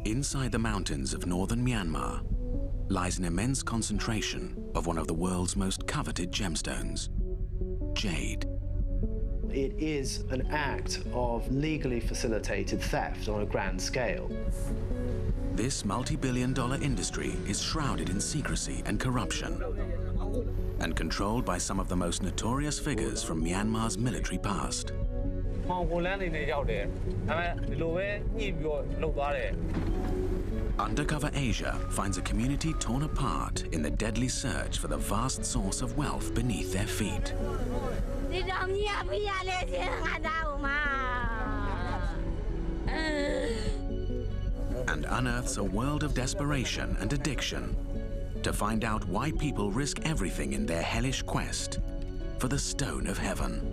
Inside the mountains of northern Myanmar lies an immense concentration of one of the world's most coveted gemstones, jade. It is an act of legally facilitated theft on a grand scale. This multi-billion-dollar industry is shrouded in secrecy and corruption and controlled by some of the most notorious figures from Myanmar's military past. Undercover Asia finds a community torn apart in the deadly search for the vast source of wealth beneath their feet. And unearths a world of desperation and addiction to find out why people risk everything in their hellish quest for the Stone of Heaven.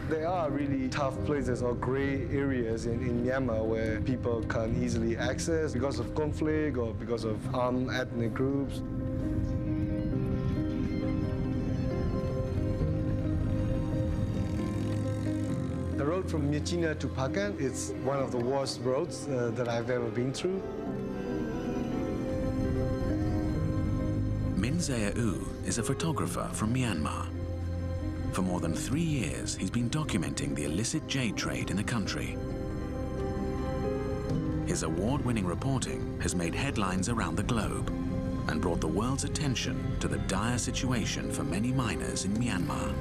There are really tough places or gray areas in Myanmar where people can't easily access because of conflict or because of armed ethnic groups. The road from Myitkyina to Pakan is one of the worst roads that I've ever been through. Min Zaya-U is a photographer from Myanmar. For more than 3 years, he's been documenting the illicit jade trade in the country. His award-winning reporting has made headlines around the globe and brought the world's attention to the dire situation for many miners in Myanmar.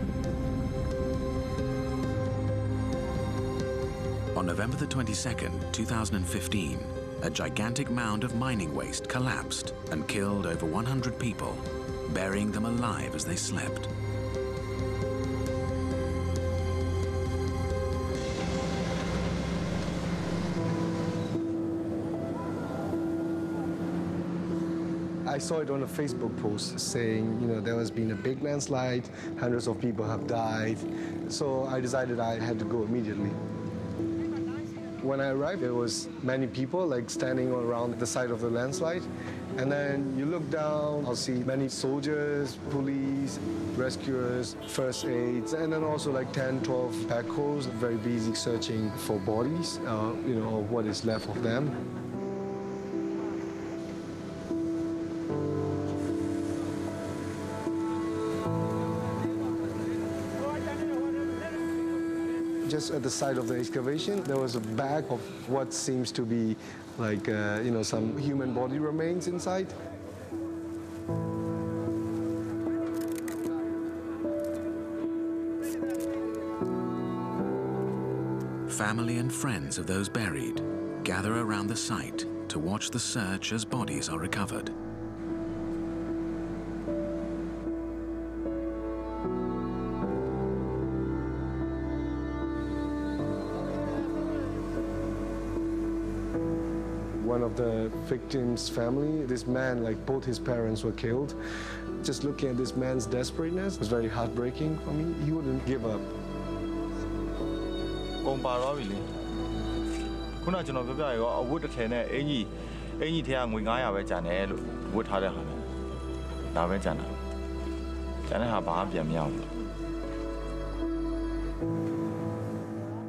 On November the 22nd, 2015, a gigantic mound of mining waste collapsed and killed over 100 people, burying them alive as they slept. I saw it on a Facebook post saying, there has been a big landslide, hundreds of people have died. So I decided I had to go immediately. When I arrived, there was many people standing around the site of the landslide. And then you look down, I'll see many soldiers, police, rescuers, first aids, and then also 10, 12 backhoes, very busy searching for bodies, or what is left of them. Just at the site of the excavation, there was a bag of what seems to be some human body remains inside. Family and friends of those buried gather around the site to watch the search as bodies are recovered. One of the victims' family, this man, both his parents were killed. Just looking at this man's desperateness was very heartbreaking for me. He wouldn't give up.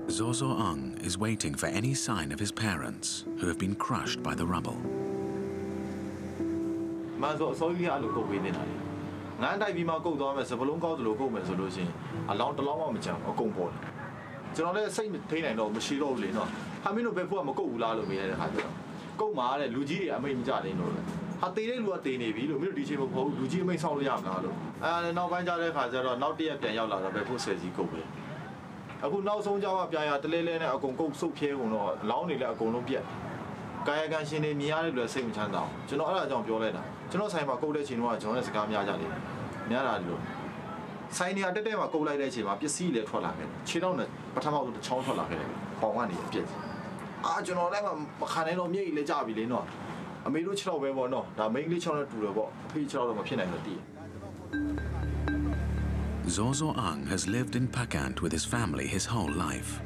Zozoang is waiting for any sign of his parents who have been crushed by the rubble. Go mad, Luigi, I mean, Jade. I think they were the Navy, Luigi, Luigi makes all the Yamalo. And now Jade has not yet been Yala, but who says he go away. I could now so Java Pia, the Lele, I can go so care, lonely like a Columbia. Kaya can see Nia the same channel. Do not jump your letter. Do not say about College in what Jonas Gamia Jade. Niara. Signing at the day, I go like that, you see the Trollagan. She don't know, but I'm out of the Chontolagan. For 1 year. I do not have a cannon me, Le Javi, no. I may look over no, that mainly channel to the walk, preach out of a penalty. Zozo Ang has lived in Pakant with his family his whole life.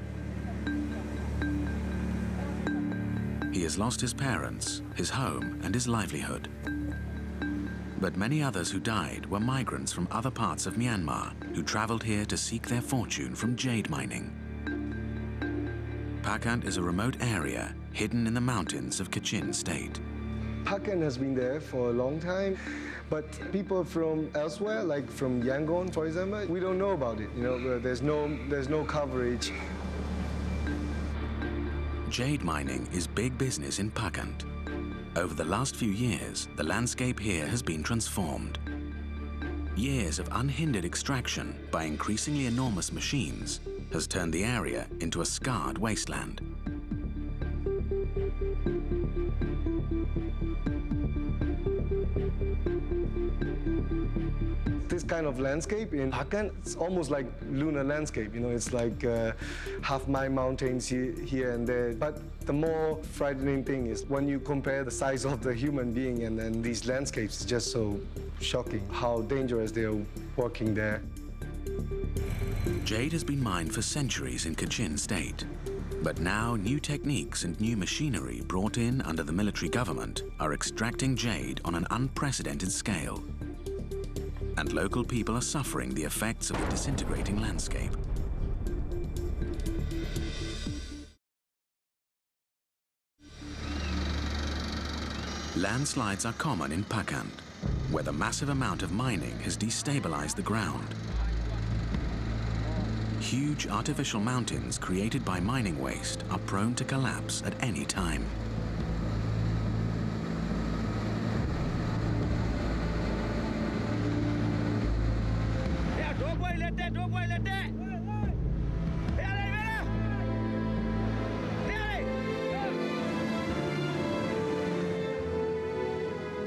He has lost his parents, his home, and his livelihood. But many others who died were migrants from other parts of Myanmar who traveled here to seek their fortune from jade mining. Pakant is a remote area hidden in the mountains of Kachin State. Pakant has been there for a long time, but people from elsewhere, like from Yangon, for example, we don't know about it. You know, there's no coverage. Jade mining is big business in Pakant. Over the last few years, the landscape here has been transformed. Years of unhindered extraction by increasingly enormous machines has turned the area into a scarred wasteland. This kind of landscape in Pakant, it's almost like lunar landscape. You know, it's like half-mile mountains here and there. But the more frightening thing is when you compare the size of the human being and then these landscapes, it's just so shocking how dangerous they are working there. Jade has been mined for centuries in Kachin State. But now new techniques and new machinery brought in under the military government are extracting jade on an unprecedented scale. And local people are suffering the effects of the disintegrating landscape. Landslides are common in Pakant, where the massive amount of mining has destabilized the ground. Huge artificial mountains created by mining waste are prone to collapse at any time.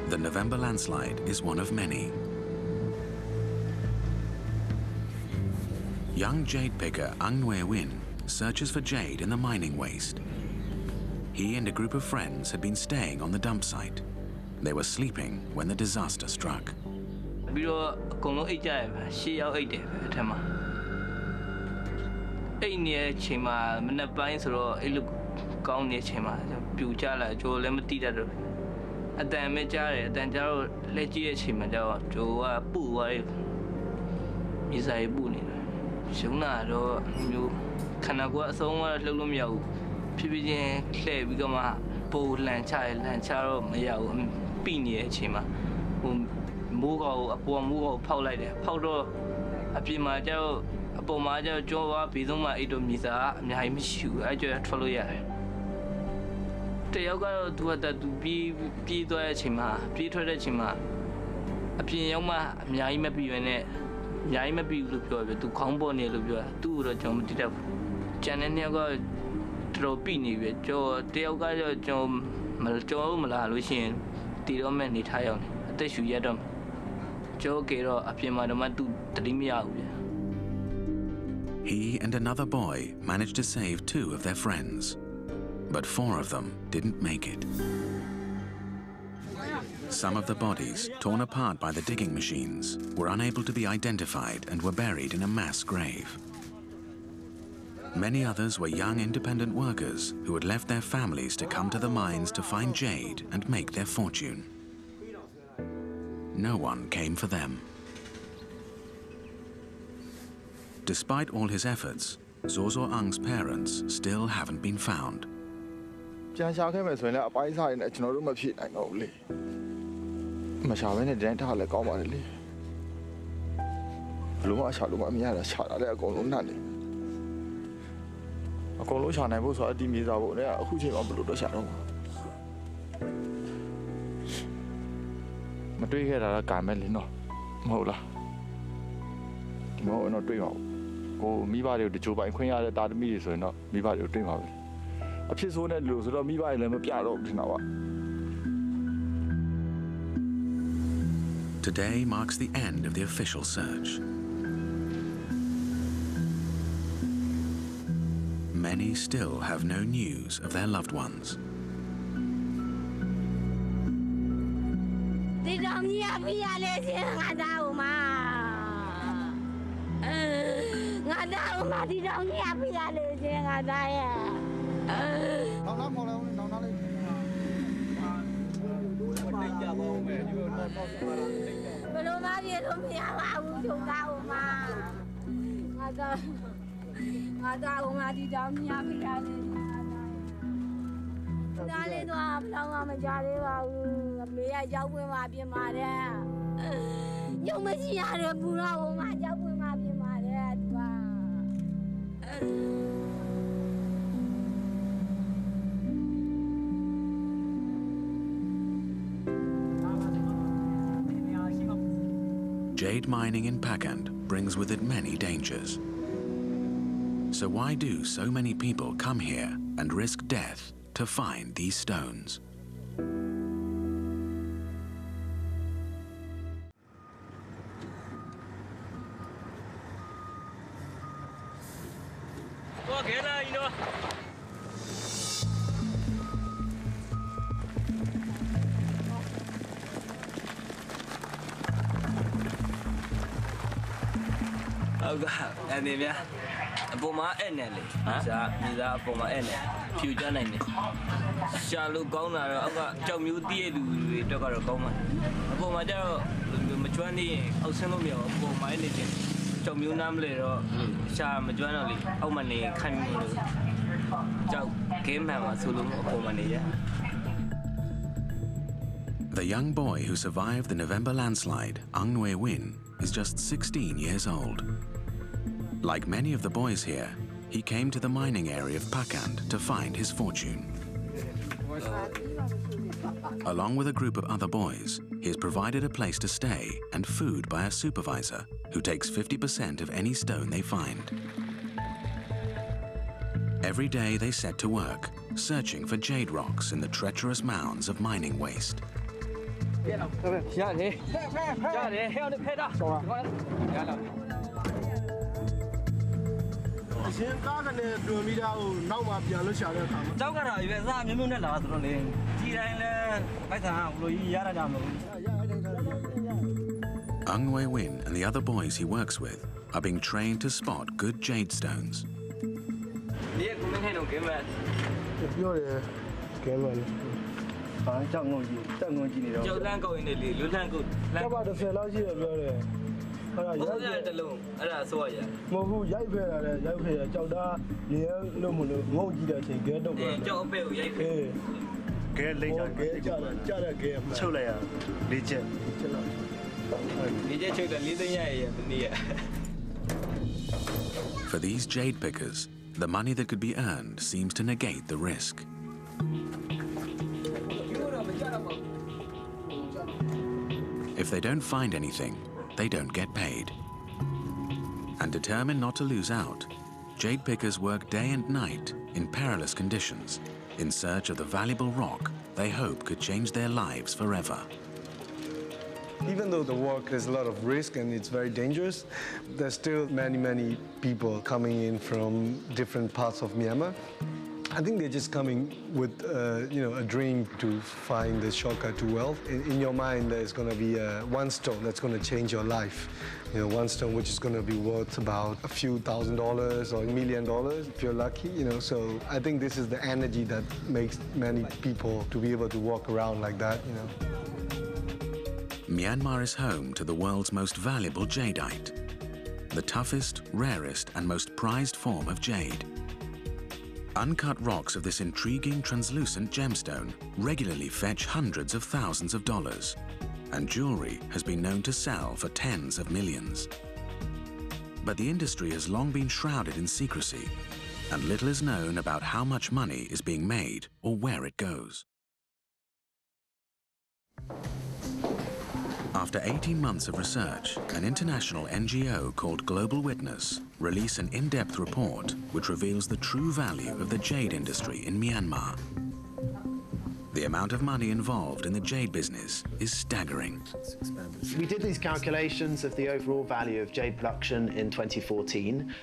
The November landslide is one of many. Young jade picker Ang Nwe Win searches for jade in the mining waste. He and a group of friends had been staying on the dump site. They were sleeping when the disaster struck. He and another boy managed to save 2 of their friends, but 4 of them didn't make it. Some of the bodies, torn apart by the digging machines, were unable to be identified and were buried in a mass grave. Many others were young independent workers who had left their families to come to the mines to find jade and make their fortune. No one came for them. Despite all his efforts, Zozo Ang's parents still haven't been found. mà tuy cái là cả mấy lần nó màu là màu nó tuy màu cô mi ba điều để chụp ảnh khuyên ra ta đã mi rồi nó mi ba điều tuy màu ở phía sau này lùi rồi mi ba là mới bịa đâu thì nào ạ. Today marks the end of the official search. Many still have no news of their loved ones. Jade mining in Pakand brings with it many dangers. So why do so many people come here and risk death to find these stones? And then, Boma Enely, Misa Boma Enely, future name. Shalu Gona, Jamu Dia, Dogger Goma. Boma Dero, Machuani, Oceanomio, Boma anything. Jamu Namle or Sha Majuanoli, Omani, Kami, Joe came Hammer, Sulum, Omani. The young boy who survived the November landslide, Ang Nwe Win, is just 16 years old. Like many of the boys here, he came to the mining area of Pakand to find his fortune. Along with a group of other boys, he is provided a place to stay and food by a supervisor who takes 50% of any stone they find. Every day they set to work, searching for jade rocks in the treacherous mounds of mining waste. Ang Nwe Win and the other boys he works with are being trained to spot good jade stones. For these jade pickers, the money that could be earned seems to negate the risk. If they don't find anything, they don't get paid. And determined not to lose out, jade pickers work day and night in perilous conditions in search of the valuable rock they hope could change their lives forever. Even though the work has a lot of risk and it's very dangerous, there's still many people coming in from different parts of Myanmar. I think they're just coming with, a dream to find the shortcut to wealth. In your mind, there's going to be one stone that's going to change your life. One stone which is going to be worth about a few $1,000 or $1 million if you're lucky. So I think this is the energy that makes many people to be able to walk around like that. Myanmar is home to the world's most valuable jadeite, the toughest, rarest, and most prized form of jade. Uncut rocks of this intriguing translucent gemstone regularly fetch hundreds of thousands of dollars, and jewelry has been known to sell for tens of millions. But the industry has long been shrouded in secrecy, and little is known about how much money is being made or where it goes. After 18 months of research, an international NGO called Global Witness released an in-depth report which reveals the true value of the jade industry in Myanmar. The amount of money involved in the jade business is staggering. We did these calculations of the overall value of jade production in 2014,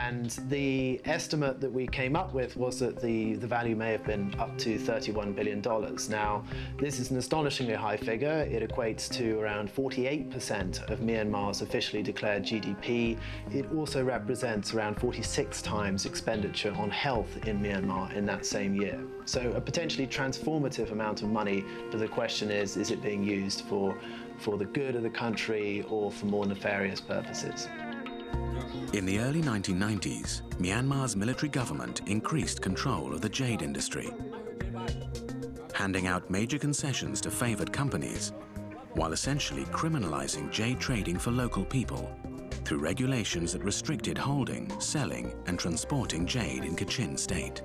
and the estimate that we came up with was that the value may have been up to $31 billion. Now, this is an astonishingly high figure. It equates to around 48% of Myanmar's officially declared GDP. It also represents around 46 times expenditure on health in Myanmar in that same year. So a potentially transformative amount of money, but the question is it being used for the good of the country or for more nefarious purposes? In the early 1990s, Myanmar's military government increased control of the jade industry, handing out major concessions to favored companies, while essentially criminalizing jade trading for local people through regulations that restricted holding, selling, and transporting jade in Kachin state.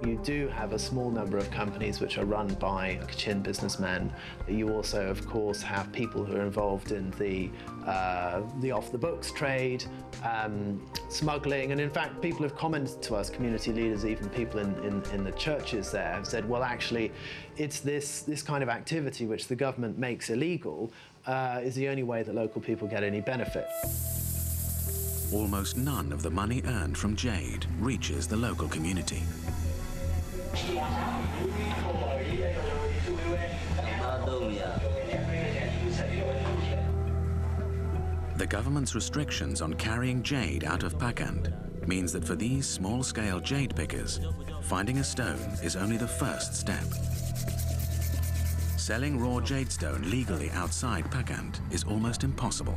You do have a small number of companies which are run by Kachin businessmen. You also, of course, have people who are involved in the off-the-books trade, smuggling, and in fact, people have commented to us, community leaders, even people in the churches there, have said, well, actually, it's this kind of activity which the government makes illegal is the only way that local people get any benefit. Almost none of the money earned from jade reaches the local community. The government's restrictions on carrying jade out of Pakand means that for these small-scale jade pickers, finding a stone is only the first step. Selling raw jade stone legally outside Pakand is almost impossible.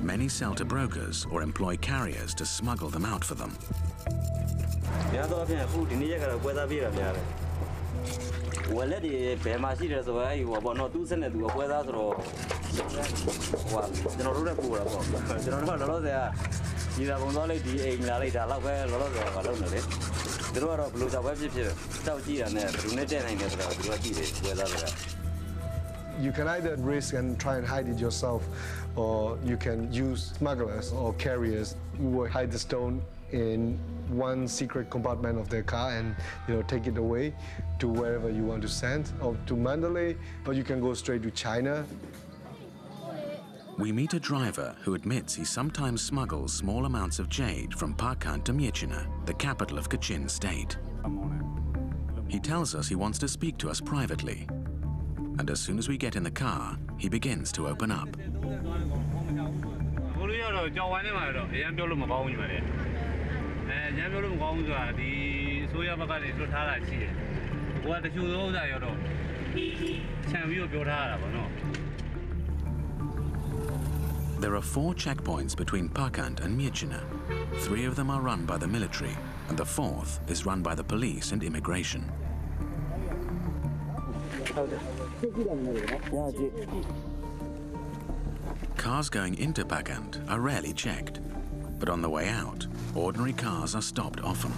Many sell to brokers or employ carriers to smuggle them out for them. You can either risk and try and hide it yourself, or you can use smugglers or carriers who will hide the stone in one secret compartment of their car and take it away to wherever you want to send, or to Mandalay, or you can go straight to China. We meet a driver who admits he sometimes smuggles small amounts of jade from Pakand to Myitkyina, the capital of Kachin state. He tells us he wants to speak to us privately, and as soon as we get in the car, he begins to open up. There are 4 checkpoints between Pakand and Myitkyina. 3 of them are run by the military, and the 4th is run by the police and immigration. Cars going into Pakand are rarely checked, but on the way out, ordinary cars are stopped often.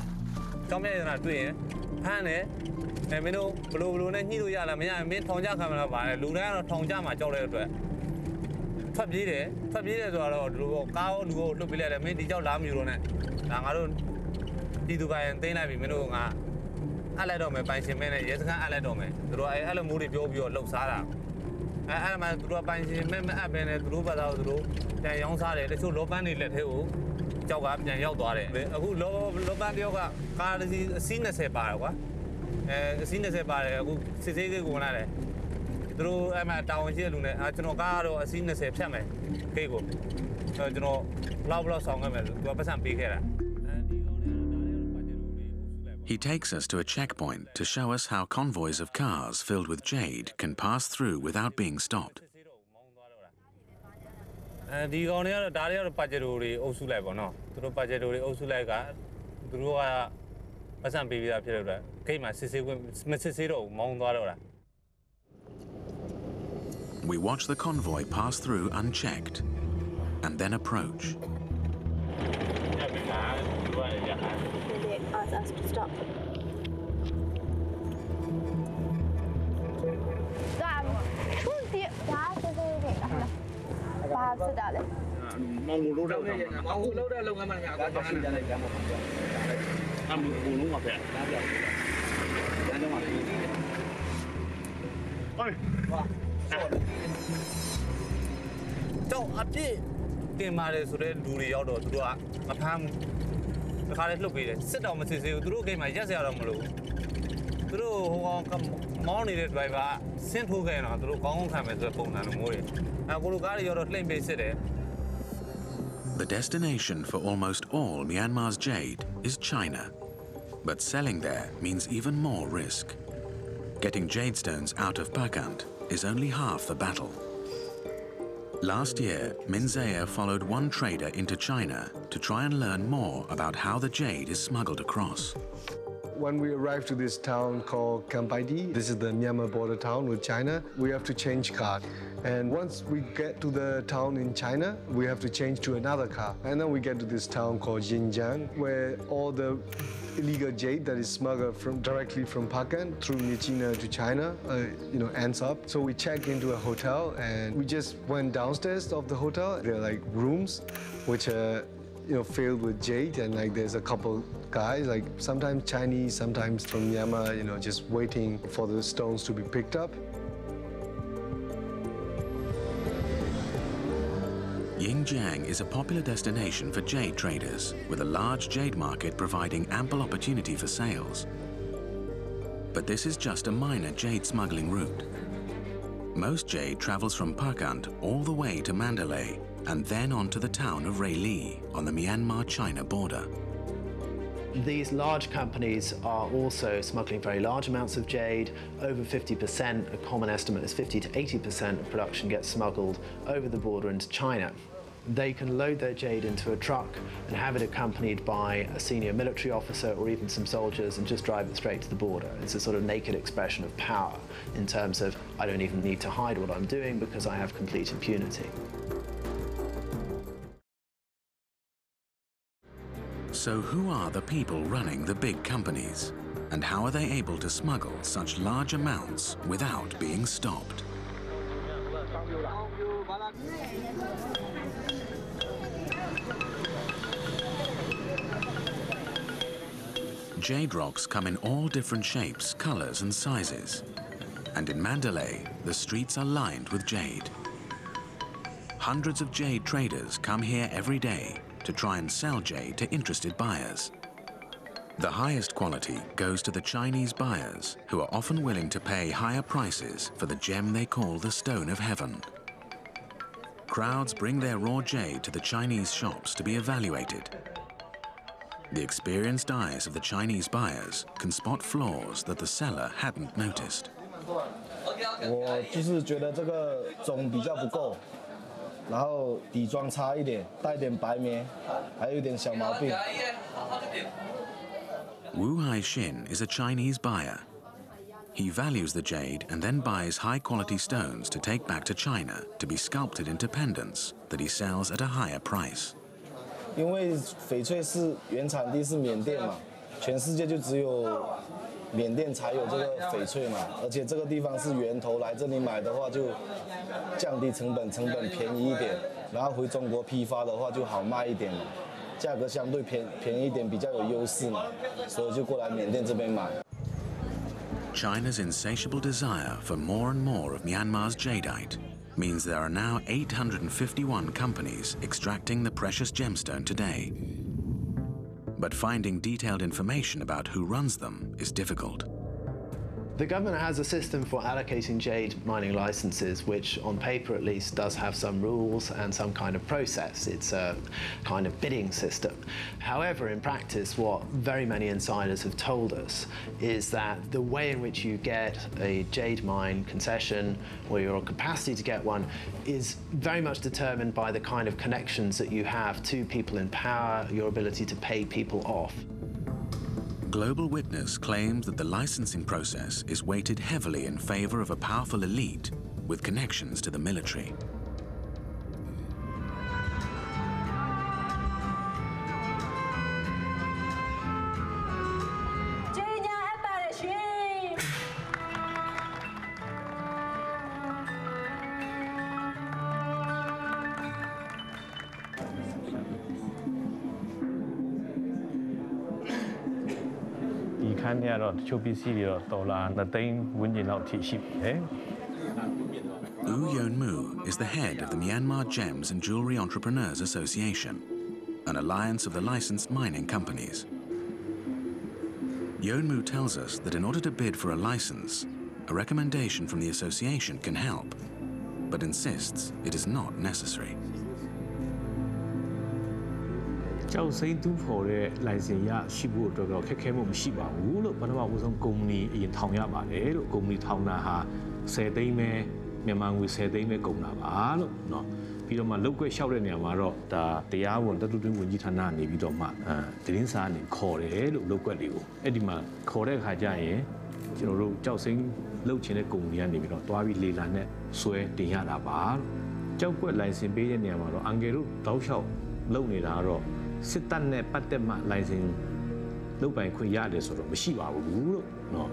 He takes us to a checkpoint to show us how convoys of cars filled with jade can pass through without being stopped. We watch the convoy pass through unchecked and then approach. Asked us to stop. Damn. ဖြစ်တာလဲ မောင်လို့တဲ့မောင်လို့တဲ့လုပ်ငန်းမှများကွာရှိကြတယ်ကြမ်းပါဘူးအမှုဘုံလုံးမှာပဲဒါပြောင်းကျန်တော့မှာပြီးတယ်ဟိုတော့အပြည့်တင်ပါတယ်ဆိုတဲ့လူတွေရောက်တော့သူတို့ကမဖမ်းဘူးတစ်ခါလေးလှုပ်ပေးတယ်စစ်တော်မစစ်စေးဘူးသူတို့ဂိမ်းမှာရက်စရာတော့မလိုဘူးသူတို့ဟိုကောင်မောင်းနေတဲ့ driver ဆင်းထိုးခဲ့တော့သူတို့ကောင်းကောင်းခံမယ်ဆိုတဲ့ပုံစံလိုမျိုးတွေကိုလိုကားတွေရောက်တော့လှိမ့်ပေးစစ်တယ် The destination for almost all Myanmar's jade is China. But selling there means even more risk. Getting jade stones out of Pakant is only half the battle. Last year, Minzea followed one trader into China to try and learn more about how the jade is smuggled across. When we arrived to this town called Kampaidi, this is the Myanmar border town with China, we have to change car. And once we get to the town in China, we have to change to another car. And then we get to this town called Xinjiang, where all the illegal jade that is smuggled directly from Pakistan through Myitkyina to China, ends up. So we checked into a hotel and we just went downstairs of the hotel. There are like rooms which are filled with jade, and like there's a couple guys, like sometimes Chinese, sometimes from Myanmar, just waiting for the stones to be picked up. Xinjiang is a popular destination for jade traders, with a large jade market providing ample opportunity for sales. But this is just a minor jade smuggling route. Most jade travels from Pakant all the way to Mandalay and then on to the town of Raili on the Myanmar-China border. These large companies are also smuggling very large amounts of jade. Over 50%, a common estimate is 50 to 80% of production gets smuggled over the border into China. They can load their jade into a truck and have it accompanied by a senior military officer or even some soldiers and just drive it straight to the border. It's a sort of naked expression of power in terms of I don't even need to hide what I'm doing because I have complete impunity. So who are the people running the big companies? And how are they able to smuggle such large amounts without being stopped? Jade rocks come in all different shapes, colors and sizes. And in Mandalay, the streets are lined with jade. Hundreds of jade traders come here every day to try and sell jade to interested buyers. The highest quality goes to the Chinese buyers, who are often willing to pay higher prices for the gem they call the Stone of Heaven. Crowds bring their raw jade to the Chinese shops to be evaluated. The experienced eyes of the Chinese buyers can spot flaws that the seller hadn't noticed. 我就是觉得这个种比较不够，然后底妆差一点，带点白棉，还有一点小毛病。Wu Haixin is a Chinese buyer. He values the jade and then buys high-quality stones to take back to China to be sculpted into pendants that he sells at a higher price. 因为翡翠是原产地是缅甸嘛，全世界就只有缅甸才有这个翡翠嘛，而且这个地方是源头，来这里买的话就降低成本，成本便宜一点，然后回中国批发的话就好卖一点嘛，价格相对便宜一点，比较有优势嘛，所以就过来缅甸这边买。 China's insatiable desire for more and more of Myanmar's jadeite means there are now 851 companies extracting the precious gemstone today. But finding detailed information about who runs them is difficult. The government has a system for allocating jade mining licenses, which on paper at least does have some rules and some kind of process. It's a kind of bidding system. However, in practice, what very many insiders have told us is that the way in which you get a jade mine concession or your capacity to get one is very much determined by the kind of connections that you have to people in power, your ability to pay people off. Global Witness claims that the licensing process is weighted heavily in favor of a powerful elite with connections to the military. ခန်းထဲကတော့တချို့ပစ္စည်းတွေတော့ဒေါ်လာ2 သိန်းဝန်းကျင်လောက်ထိရှိတယ် U Yeon Moo is the head of the Myanmar Gems and Jewelry Entrepreneurs Association, an alliance of the licensed mining companies. Yeon Moo tells us that in order to bid for a license, a recommendation from the association can help, but insists it is not necessary. ကျောက်စိမ်းတူးဖော်တဲ့ license ရရှိဖို့အတွက်တော့ခက်ခဲမှုမရှိပါဘူးလို့ပထမဦးဆုံးကုမ္ပဏီအရင်ထောင်ရပါတယ်လို့ကုမ္ပဏီထောင်တာဟာ10 သိန်းပဲမြန်မာငွေ10 သိန်းပဲကုန်တာပါလို့เนาะပြီးတော့မှလောက်ကွက်လျှောက်တဲ့နေရာမှာတော့ဒါတရားဝင်တတုတွင်းဝင်ကြီးဌာနနေပြီးတော့မှသတင်းစာနေခေါ်တယ်လို့လောက်ကွက်တွေကိုအဲ့ဒီမှာခေါ်တဲ့အခါကျရင်ကျွန်တော်တို့ကျောက်စိမ်းလုပ်ချင်တဲ့ကုမ္ပဏီကနေပြီးတော့တွားပြီးလေလာနဲ့ဆွဲတင်ရတာပါကျောက်ကွက် license ပေးတဲ့နေရာမှာတော့အန်ဂယ်တို့တောက်လျှောက်လုပ်နေတာကတော့စစ်တပ်နဲ့ပတ်သက်မှ license လုပ်ပိုင်ခွင့်ရတယ်ဆိုတော့မရှိပါဘူးလို့เนาะ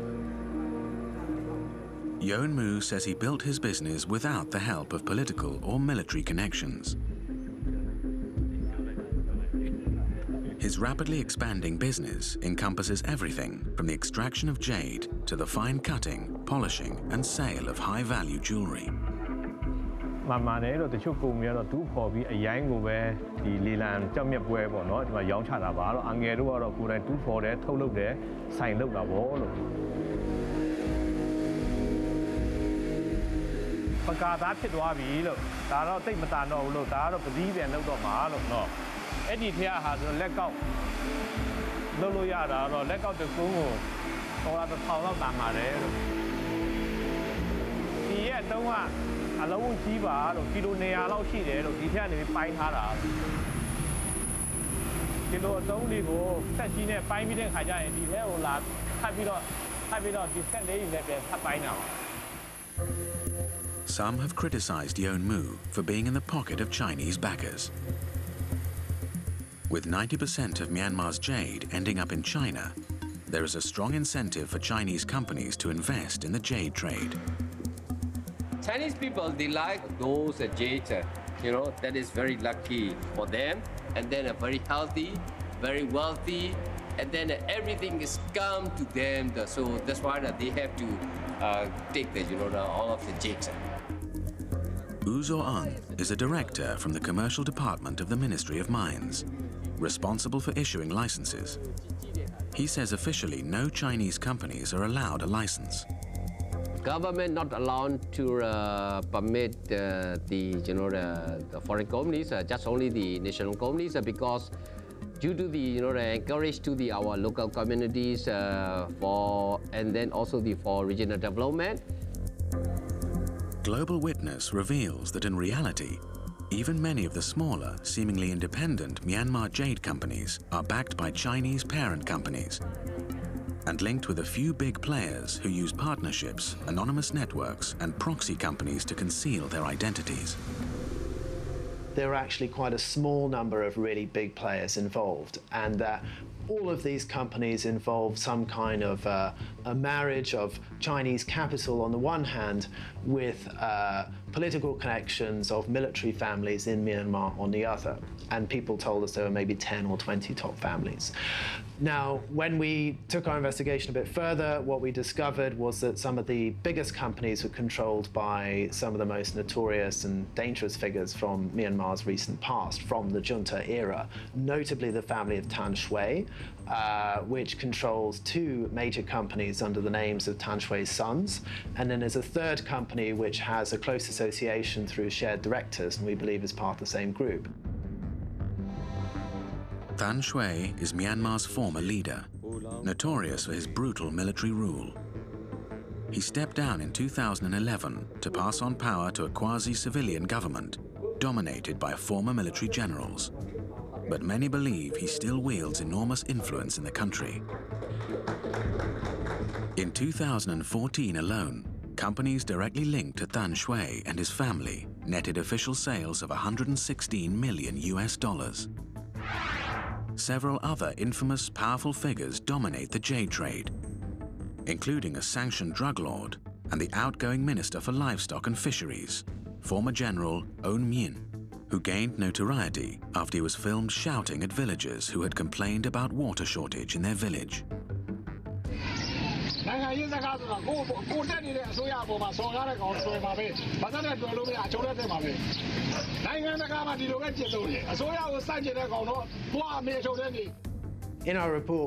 Yeon Moo says he built his business without the help of political or military connections. His rapidly expanding business encompasses everything from the extraction of jade to the fine cutting, polishing, and sale of high-value jewelry. မှန်တယ်လို့တချို့ကုမ္ပဏီကတော့တူးဖော်ပြီးအရိုင်းကိုပဲဒီလေလံကြောက်မြက်ပွဲပေါ့နော်ဒီမှာရောင်းချတာပါတော့အငယ်တို့ကတော့ကိုယ်တိုင်တူးဖော်တယ်ထုတ်လုပ်တယ်ဆိုင်လုပ်တာပေါ့လို့ပကာသားဖြစ်သွားပြီလို့ဒါတော့တိတ်မတန်တော့ဘူးလို့ဒါကတော့ပစည်းပြန်လုပ်တော့မှာလို့နော်အဲ့ဒီထက်ဟာဆိုလက်ကောက်လုပ်လို့ရတာတော့လက်ကောက်တကုန်းကိုတော်လာ1000လောက်တန်ပါတယ်လို့ဒီရဲ့တုံးကအလုံးကြီးပါလို့ကီလို100လောက်ရှိတယ်လို့ဒီထက်ကနေပိုင်းထားတာကီလိုအတုံးလေးကိုဆက်ကြီးနဲ့ပိုင်းပြီးတဲ့ခါကျရင်ဒီထဲကိုလာထပ်ပြီးတော့ဒီဆက်လေးနဲ့ပြန်ထပ်ပိုင်းတာ Some have criticized Yeon Moo for being in the pocket of Chinese backers. With 90% of Myanmar's jade ending up in China, there is a strong incentive for Chinese companies to invest in the jade trade. Chinese people, they like those jade, that is very lucky for them, and then very healthy, very wealthy, and then everything is come to them, so that's why they have to take all of the jade. Uzor-ang is a director from the commercial department of the Ministry of Mines, responsible for issuing licenses. He says officially no Chinese companies are allowed a license. Government not allowed to permit the foreign companies, just only the national companies, because due to the encourage to our local communities and then also for regional development. Global Witness reveals that in reality, even many of the smaller, seemingly independent Myanmar jade companies are backed by Chinese parent companies and linked with a few big players who use partnerships, anonymous networks, and proxy companies to conceal their identities. There are actually quite a small number of really big players involved, and all of these companies involve some kind of a marriage of Chinese capital on the one hand with political connections of military families in Myanmar on the other. And people told us there were maybe 10 or 20 top families. Now, when we took our investigation a bit further, what we discovered was that some of the biggest companies were controlled by some of the most notorious and dangerous figures from Myanmar's recent past, from the Junta era, notably the family of Tan Shui, which controls 2 major companies under the names of Tan Shui's sons. And then there's a third company which has a close association through shared directors, and we believe is part of the same group. Tan Shui is Myanmar's former leader, notorious for his brutal military rule. He stepped down in 2011 to pass on power to a quasi-civilian government dominated by former military generals. But many believe he still wields enormous influence in the country. In 2014 alone, companies directly linked to Tan Shui and his family netted official sales of $116 million. Several other infamous, powerful figures dominate the jade trade, including a sanctioned drug lord and the outgoing Minister for Livestock and Fisheries, former General Eun Myin, who gained notoriety after he was filmed shouting at villagers who had complained about water shortage in their village. ရေးစကားဆိုတာကိုတက်နေတဲ့အစိုးရအပေါ်မှာစော်ကားတဲ့ကောင်ဆွဲပါပဲဘာသာနဲ့တွေ့လို့မရအချုံးနဲ့တက်ပါပဲနိုင်ငံတကာမှာဒီလိုပဲကျင့်သုံးတယ်အစိုးရကိုစိုက်ကျင်တဲ့ကောင်တော့သွားအမေအချုံးနဲ့နေ In our report,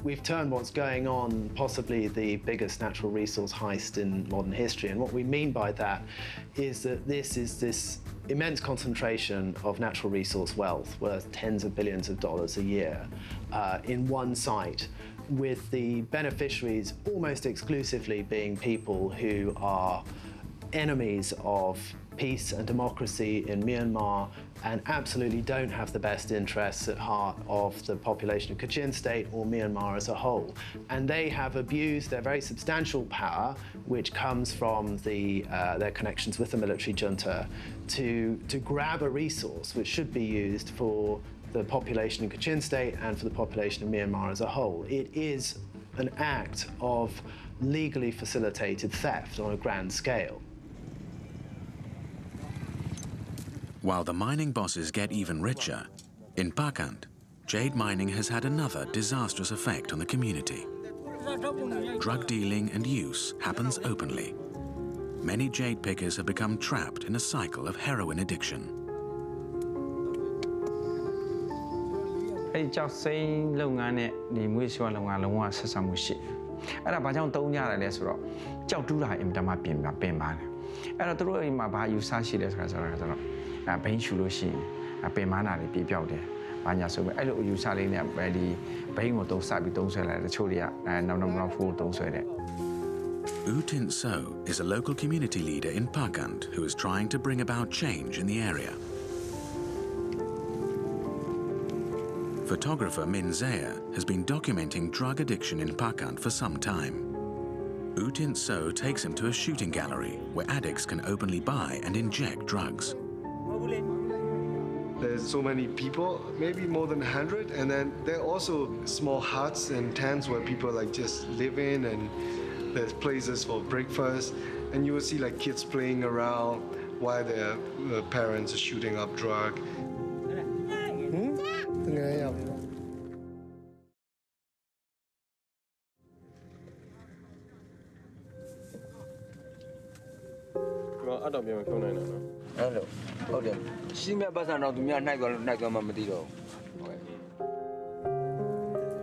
we've turned what's going on possibly the biggest natural resource heist in modern history, and what we mean by that is that this immense concentration of natural resource wealth worth tens of billions of dollars a year in one site, with the beneficiaries almost exclusively being people who are enemies of peace and democracy in Myanmar and absolutely don't have the best interests at heart of the population of Kachin State or Myanmar as a whole. And they have abused their very substantial power, which comes from their connections with the military junta, to grab a resource which should be used for the population in Kachin State and for the population of Myanmar as a whole. It is an act of legally facilitated theft on a grand scale. While the mining bosses get even richer, in Pakant, jade mining has had another disastrous effect on the community. Drug dealing and use happens openly. Many jade pickers have become trapped in a cycle of heroin addiction. အဲ့ကြောက်စိမ်းလုပ်ငန်းနဲ့ဒီမွေးဆွမ်းလုပ်ငန်းလုံးဝဆက်ဆံမှုရှိအဲ့ဒါဘာကြောင့်တုံးကြရတယ်လဲဆိုတော့ကြောက်တူးတာအင်မတန်မှပင်ပါတယ်အဲ့တော့သူတို့အိမ်မှာဘာယူဆရှိလဲဆိုတာဆိုတော့ဘိန်းရှူလို့ရှိရင်ပင်မနာတွေပြေပြောက်တယ်ဘာညာဆိုပြီးအဲ့လိုယူဆလေးနဲ့ပဲဒီဘိန်းကိုတုံးစပြီးတုံးဆွဲလိုက်တချို့တွေကနောက်ဖိုးတုံးဆွဲတယ် U Tint So is a local community leader in Pakant who is trying to bring about change in the area. Photographer Min Zaya has been documenting drug addiction in Pakant for some time. U Tint So takes him to a shooting gallery where addicts can openly buy and inject drugs. There's so many people, maybe more than 100, and then there are also small huts and tents where people like just live in, and there's places for breakfast, and you will see like kids playing around while their parents are shooting up drug.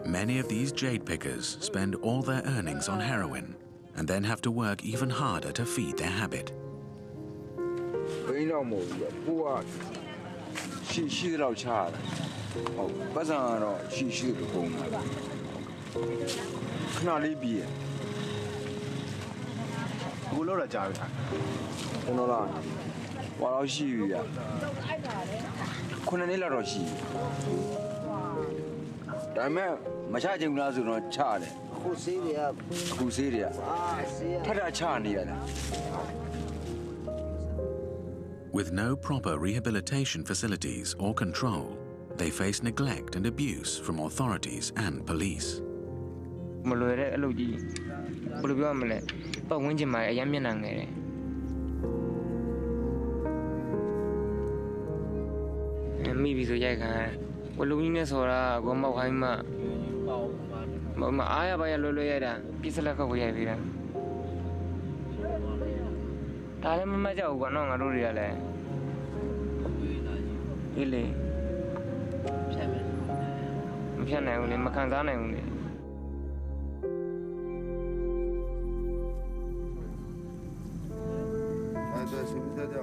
Many of these jade pickers spend all their earnings on heroin and then have to work even harder to feed their habit. With no proper rehabilitation facilities or control, they face neglect and abuse from authorities and police.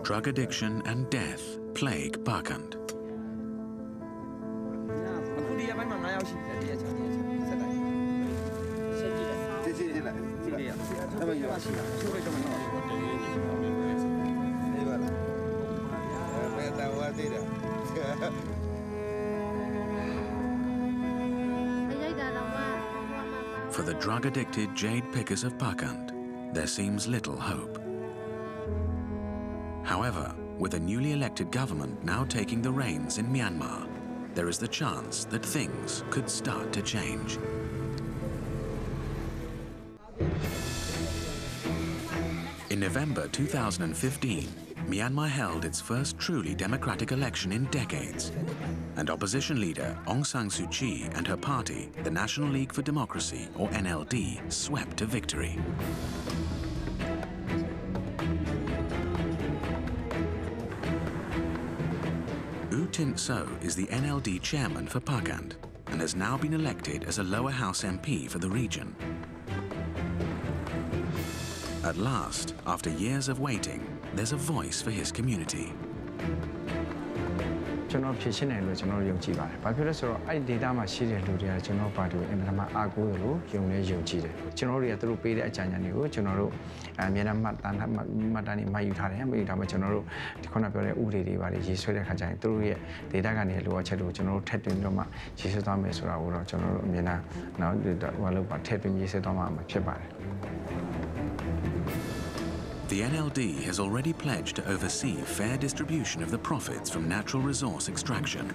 Drug addiction and death plague Pakant. For the drug-addicted jade pickers of Pakant, there seems little hope. However, with a newly elected government now taking the reins in Myanmar, there is the chance that things could start to change. In November 2015, Myanmar held its first truly democratic election in decades, and opposition leader Aung San Suu Kyi and her party, the National League for Democracy, or NLD, swept to victory. U Tint So is the NLD chairman for Pakant and has now been elected as a lower house MP for the region. At last, after years of waiting, there's a voice for his community. ကျွန်တော်ဖြစ်ရှင်းတယ်လို့ကျွန်တော်ယုံကြည်ပါတယ်။ဘာဖြစ်လဲဆိုတော့အဲ့ဒီ data မှာရှိတဲ့လူတွေကကျွန်တော်ပါတီကိုအင်မတန်မှအားကိုးတယ်လို့ယုံလဲယုံကြည်တယ်။ကျွန်တော်တွေကသူတို့ပေးတဲ့အကြံဉာဏ်တွေကိုကျွန်တော်တို့အများနဲ့မှတ်တမ်းတွေမှတ်ယူထားတယ်။မှတ်ယူထားမှကျွန်တော်တို့ဒီခုနပြောတဲ့ဥပဒေတွေပါလေရေးဆွဲတဲ့ခါကျရင်သူတို့ရဲ့ data ကနေလိုအပ်ချက်တွေကိုကျွန်တော်တို့ထည့်သွင်းပြီးတော့မှရေးဆွဲသွားမယ်ဆိုတာကိုတော့ကျွန်တော်တို့အမြင်နဲ့နောက်ဟိုလောက်ပါထည့်သွင်းရေးဆွဲသွားမှာဖြစ်ပါတယ်။ The NLD has already pledged to oversee fair distribution of the profits from natural resource extraction.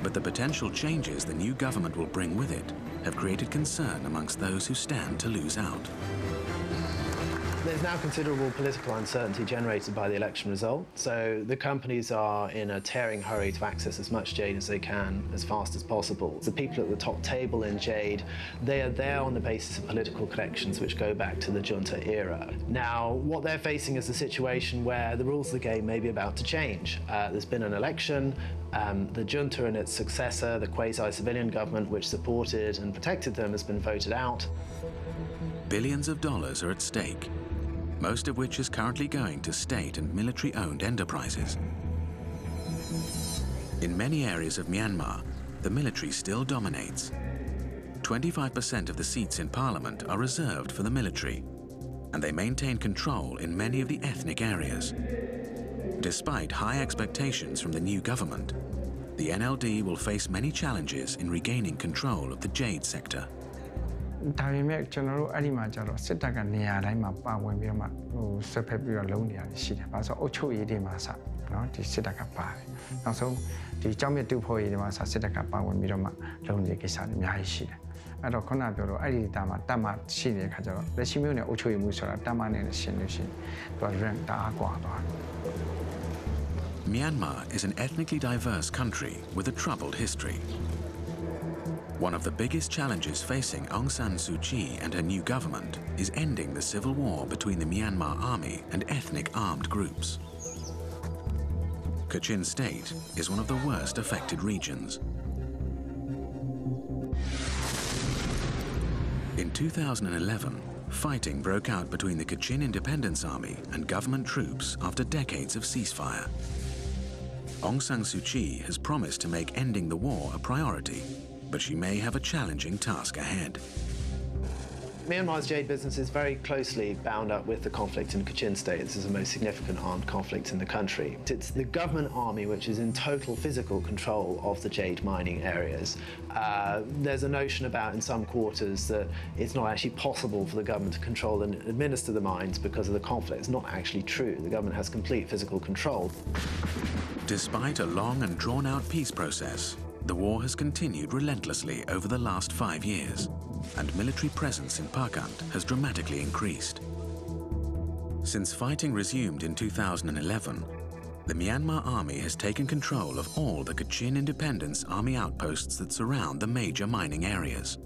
But the potential changes the new government will bring with it have created concern amongst those who stand to lose out. There's now considerable political uncertainty generated by the election result, so the companies are in a tearing hurry to access as much Jade as they can as fast as possible. The people at the top table in Jade, they are there on the basis of political connections which go back to the Junta era. Now, what they're facing is a situation where the rules of the game may be about to change. There's been an election, the Junta and its successor, the quasi-civilian government which supported and protected them, has been voted out. Billions of dollars are at stake, most of which is currently going to state and military-owned enterprises. In many areas of Myanmar, the military still dominates. 25% of the seats in parliament are reserved for the military, and they maintain control in many of the ethnic areas. Despite high expectations from the new government, the NLD will face many challenges in regaining control of the Jade sector. ဒါပေမဲ့ကျွန်တော်တို့အဲ့ဒီမှာကျတော့စစ်တပ်ကနေရာတိုင်းမှာပါဝင်ပြီးတော့မှဆွဲဖက်ပြီးတော့လုံးနေရတယ်ရှိတယ်။ဘာလို့ဆိုအုပ်ချုပ်ရေးတွေမှာစနော်ဒီစစ်တပ်ကပါတယ်။နောက်ဆုံးဒီကြောင်းမြတ်တူဖို့ရေးတွေမှာစစစ်တပ်ကပါဝင်ပြီးတော့မှလုံးနေတဲ့ကိစ္စတွေအများကြီးရှိတယ်။အဲ့တော့ခုနပြောတော့အဲ့ဒီတာမှာတပ်မှရှိနေတဲ့ခါကျတော့လက်ရှိမျိုးနဲ့အုပ်ချုပ်ရေးမှုဆိုတာတပ်မှနဲ့ရှင်းလို့ရှိရင်သူက rank တအားကွာသွားတယ်။ Myanmar is an ethnically diverse country with a troubled history. One of the biggest challenges facing Aung San Suu Kyi and her new government is ending the civil war between the Myanmar army and ethnic armed groups. Kachin State is one of the worst affected regions. In 2011, fighting broke out between the Kachin Independence Army and government troops after decades of ceasefire. Aung San Suu Kyi has promised to make ending the war a priority, but she may have a challenging task ahead. Myanmar's Jade business is very closely bound up with the conflict in Kachin State. This is the most significant armed conflict in the country. It's the government army which is in total physical control of the Jade mining areas. There's a notion about in some quarters that it's not actually possible for the government to control and administer the mines because of the conflict. It's not actually true. The government has complete physical control. Despite a long and drawn-out peace process, the war has continued relentlessly over the last 5 years, and military presence in Pakant has dramatically increased. Since fighting resumed in 2011, the Myanmar army has taken control of all the Kachin Independence Army outposts that surround the major mining areas.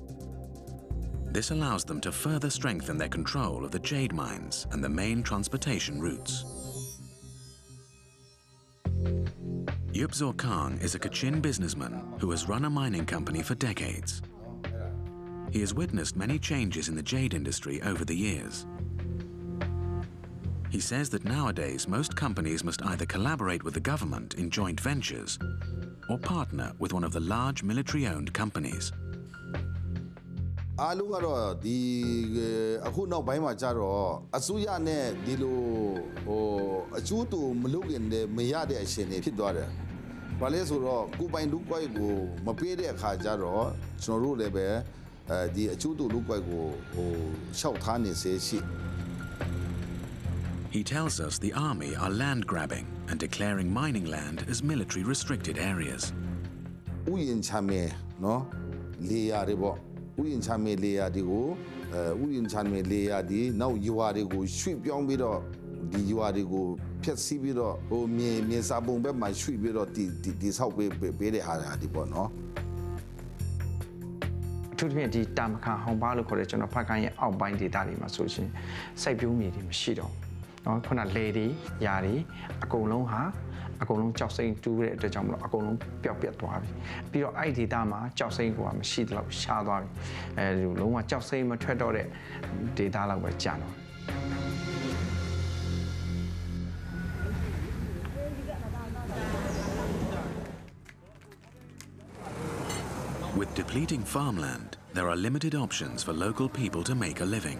This allows them to further strengthen their control of the Jade mines and the main transportation routes. Yubzor Kang is a Kachin businessman who has run a mining company for decades. He has witnessed many changes in the jade industry over the years. He says that nowadays most companies must either collaborate with the government in joint ventures or partner with one of the large military-owned companies. အားလုံးကတော့ဒီအခုနောက်ပိုင်းမှာကြတော့အစိုးရနဲ့ဒီလိုအကျိုးတူမလုပ်ရင်လည်းမရတဲ့အရှင်တွေဖြစ်သွားတယ်။ဘာလဲဆိုတော့ကိုပိုင်လူကွိုက်ကိုမပေးတဲ့အခါကျတော့ကျွန်တော်တို့လည်းပဲဒီအကျိုးတူလူကွိုက်ကိုရှောက်ထားနေစေရှိ He tells us the army are land grabbing and declaring mining land as military restricted areas. ဥယျာဉ်ချမယ်နော်လေယာတွေပေါ့ဥယျာဉ်ချမယ်လေယာတွေကိုဥယျာဉ်ချမယ်လေယာဒီနောက်ရွာတွေကိုရွှေ့ပြောင်းပြီးတော့ ဒီရွာတွေကိုဖျက်ဆီးပြီးတော့ဟိုမြေစာပုံဘက်မှာရွှေ့ပြီးတော့ဒီဆောက်ပေးတဲ့ဟာဒီပေါ့နော် ထူးထူးဖြင့်ဒီတာမခါဟောင်ပါလို့ခေါ်တဲ့ကျွန်တော်ဖတ်ခိုင်းရဲ့အောက်ပိုင်းဒေသတွေမှာဆိုရှင်စိုက်ပျိုးမြေတွေမရှိတော့เนาะခုနလေတွေယာတွေအကုန်လုံးကြောက်စိမ့်တူးတဲ့အတွက်ကြောင့်မလို့အကုန်လုံးပျောက်ပြတ်သွားပြီပြီးတော့အဲ့ဒီဒေသမှာကြောက်စိမ့်ကမရှိတော့ရှားသွားပြီအဲဒီလုံးဝကြောက်စိမ့်မထွက်တော့တဲ့ဒေသလောက်ပဲကြာတော့ With depleting farmland, there are limited options for local people to make a living.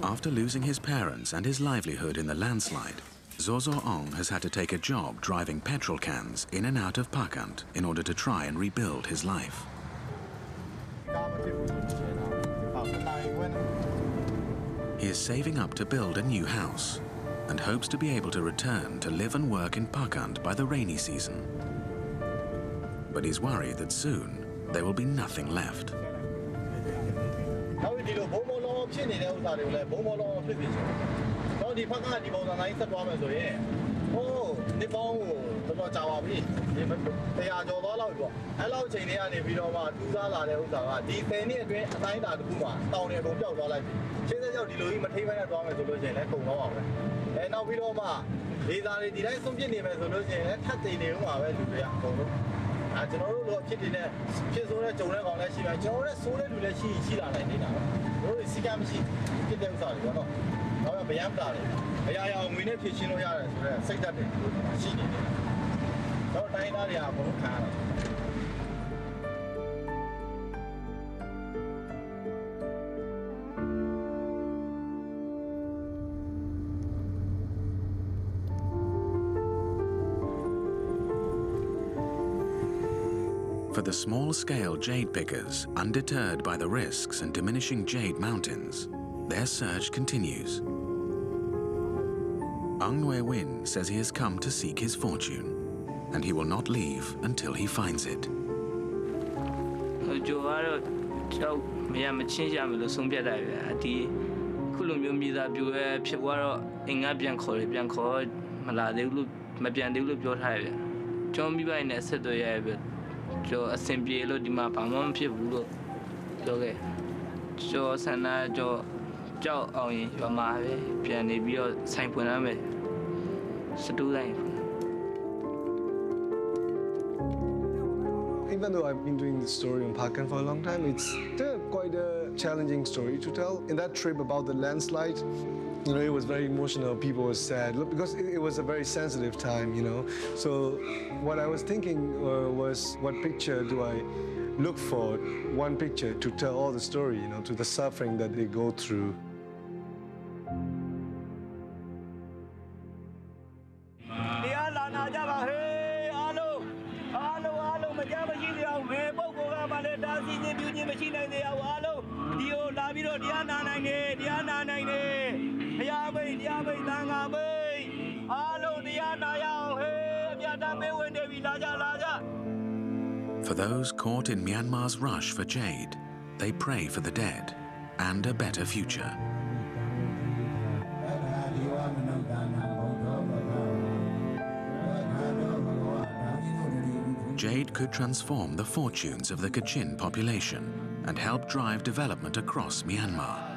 After losing his parents and his livelihood in the landslide, Zozo Ong has had to take a job driving petrol cans in and out of Pakant in order to try and rebuild his life. He is saving up to build a new house and hopes to be able to return to live and work in Pakant by the rainy season. But he's worried that soon there will be nothing left. For the small-scale jade pickers, undeterred by the risks and diminishing jade mountains, their search continues. Ang Nue Win says he has come to seek his fortune, and he will not leave until he finds it. Cho assembly lo di ma pa mo phit bu lo lo ke cho sana cho chao aw yin ywa ma be pian ni pi yo sain phun la me stu sain. Even though I've been doing this story in Pakistan for a long time, it's still quite a challenging story to tell. In that trip about the landslide, you know, it was very emotional. People were sad because it was a very sensitive time, you know. So what I was thinking was, what picture do I look for? One picture to tell all the story, you know, to the suffering that they go through. For those caught in Myanmar's rush for jade, they pray for the dead and a better future. Jade could transform the fortunes of the Kachin population and help drive development across Myanmar.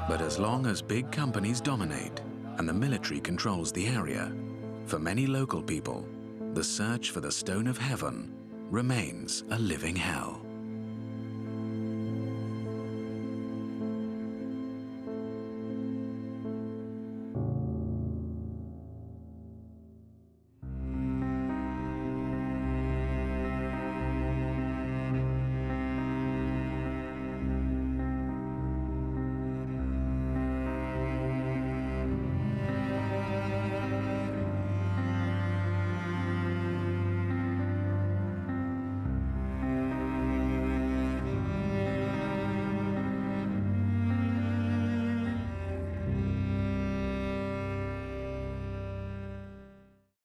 But as long as big companies dominate and the military controls the area, for many local people, the search for the Stone of Heaven remains a living hell.